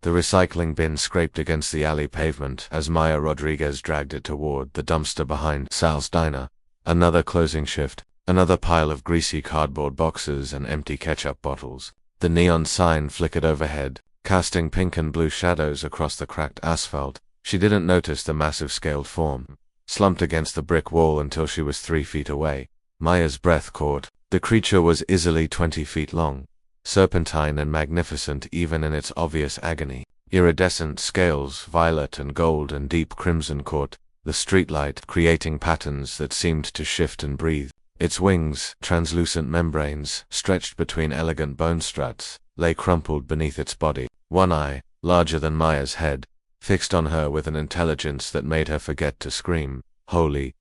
The recycling bin scraped against the alley pavement as Maya Rodriguez dragged it toward the dumpster behind Sal's diner. Another closing shift, another pile of greasy cardboard boxes and empty ketchup bottles. The neon sign flickered overhead, casting pink and blue shadows across the cracked asphalt. She didn't notice the massive scaled form, slumped against the brick wall until she was 3 feet away. Maya's breath caught. The creature was easily 20 feet long, serpentine and magnificent even in its obvious agony. Iridescent scales, violet and gold and deep crimson caught the streetlight, creating patterns that seemed to shift and breathe. Its wings, translucent membranes, stretched between elegant bone struts, lay crumpled beneath its body. One eye, larger than Maya's head, fixed on her with an intelligence that made her forget to scream. Holy ...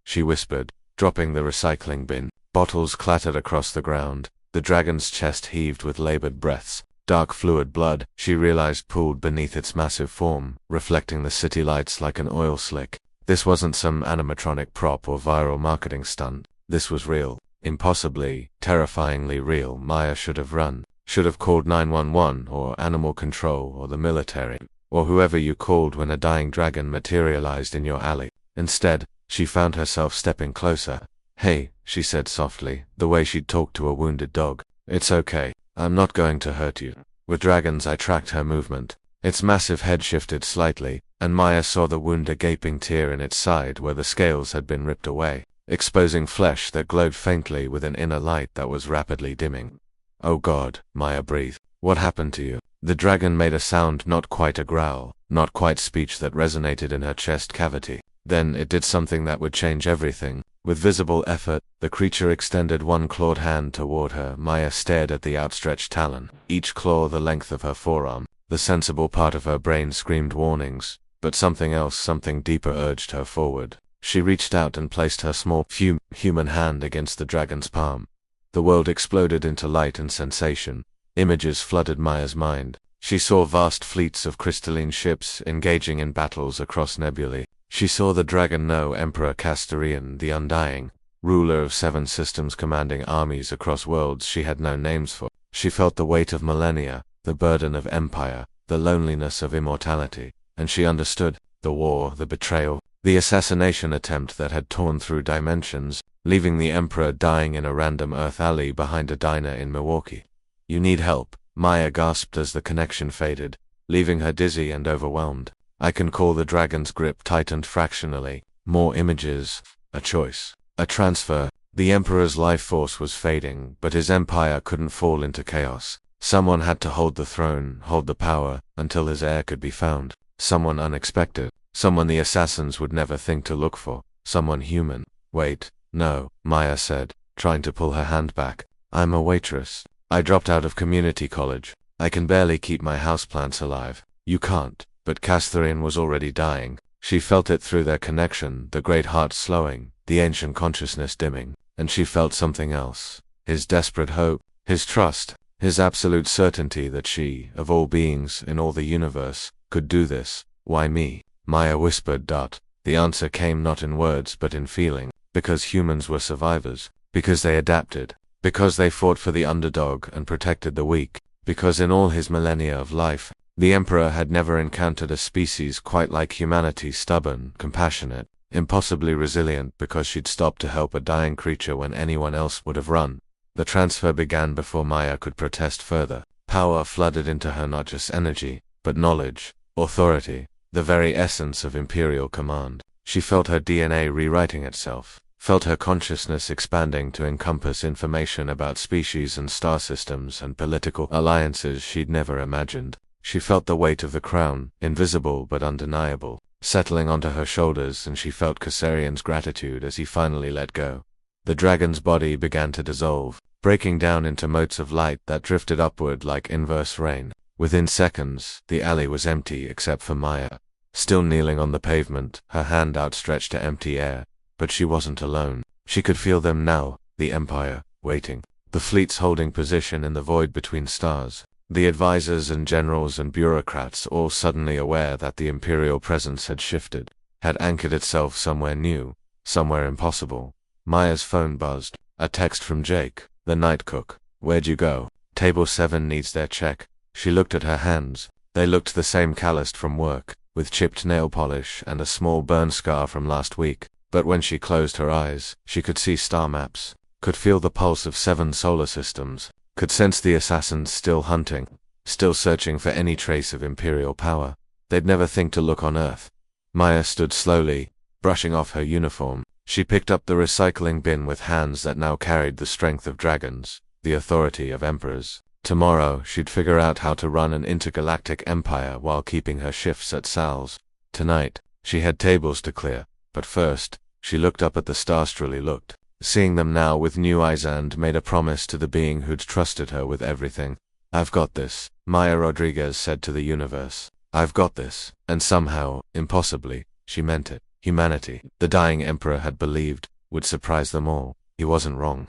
she whispered, dropping the recycling bin. Bottles clattered across the ground. The dragon's chest heaved with labored breaths. Dark fluid blood, she realized, pooled beneath its massive form, reflecting the city lights like an oil slick. This wasn't some animatronic prop or viral marketing stunt. This was real. Impossibly, terrifyingly real. Maya should have run. Should have called 911 or animal control or the military, or whoever you called when a dying dragon materialized in your alley. Instead, she found herself stepping closer. "Hey," she said softly, the way she'd talk to a wounded dog. "It's okay. I'm not going to hurt you." With dragons, I tracked her movement. Its massive head shifted slightly, and Maya saw the wound, a gaping tear in its side where the scales had been ripped away, exposing flesh that glowed faintly with an inner light that was rapidly dimming. "Oh God," Maya breathed. "What happened to you?" The dragon made a sound, not quite a growl, not quite speech, that resonated in her chest cavity. Then it did something that would change everything. With visible effort, the creature extended one clawed hand toward her. Maya stared at the outstretched talon, each claw the length of her forearm. The sensible part of her brain screamed warnings, but something else, something deeper, urged her forward. She reached out and placed her small, human hand against the dragon's palm. The world exploded into light and sensation. Images flooded Maya's mind. She saw vast fleets of crystalline ships engaging in battles across nebulae. She saw the dragon know Emperor Castorian, the Undying, ruler of 7 systems, commanding armies across worlds she had no names for. She felt the weight of millennia, the burden of empire, the loneliness of immortality, and she understood the war, the betrayal, the assassination attempt that had torn through dimensions, leaving the Emperor dying in a random Earth alley behind a diner in Milwaukee. "You need help," Maya gasped as the connection faded, leaving her dizzy and overwhelmed. I can call. The dragon's grip tightened fractionally. More images, a choice, a transfer. The Emperor's life force was fading, but his empire couldn't fall into chaos. Someone had to hold the throne, hold the power, until his heir could be found. Someone unexpected, someone the assassins would never think to look for, someone human. "Wait, no," Maya said, trying to pull her hand back. "I'm a waitress. I dropped out of community college. I can barely keep my houseplants alive." "You can't." But Castorian was already dying. She felt it through their connection, the great heart slowing, the ancient consciousness dimming. And she felt something else. His desperate hope, his trust, his absolute certainty that she, of all beings in all the universe, could do this. "Why me?" Maya whispered. The answer came not in words but in feeling. Because humans were survivors. Because they adapted. Because they fought for the underdog and protected the weak. Because in all his millennia of life, the Emperor had never encountered a species quite like humanity, stubborn, compassionate, impossibly resilient, because she'd stopped to help a dying creature when anyone else would have run. The transfer began before Maya could protest further. Power flooded into her, not just energy, but knowledge, authority, the very essence of imperial command. She felt her DNA rewriting itself, felt her consciousness expanding to encompass information about species and star systems and political alliances she'd never imagined. She felt the weight of the crown, invisible but undeniable, settling onto her shoulders, and she felt Castorian's gratitude as he finally let go. The dragon's body began to dissolve, breaking down into motes of light that drifted upward like inverse rain. Within seconds, the alley was empty except for Maya, still kneeling on the pavement, her hand outstretched to empty air. But she wasn't alone. She could feel them now, the Empire, waiting. The fleets holding position in the void between stars. The advisors and generals and bureaucrats, all suddenly aware that the Imperial presence had shifted, had anchored itself somewhere new, somewhere impossible. Maya's phone buzzed. A text from Jake, the night cook. "Where'd you go? Table 7 needs their check." She looked at her hands. They looked the same, calloused from work, with chipped nail polish and a small burn scar from last week. But when she closed her eyes, she could see star maps, could feel the pulse of 7 solar systems, could sense the assassins still hunting, still searching for any trace of Imperial power. They'd never think to look on Earth. Maya stood slowly, brushing off her uniform. She picked up the recycling bin with hands that now carried the strength of dragons, the authority of emperors. Tomorrow, she'd figure out how to run an intergalactic empire while keeping her shifts at Sal's. Tonight, she had tables to clear, but first, she looked up at the stars. Truly looked, seeing them now with new eyes, and made a promise to the being who'd trusted her with everything. "I've got this," Maya Rodriguez said to the universe. "I've got this." And somehow, impossibly, she meant it. Humanity, the dying emperor had believed, would surprise them all. He wasn't wrong.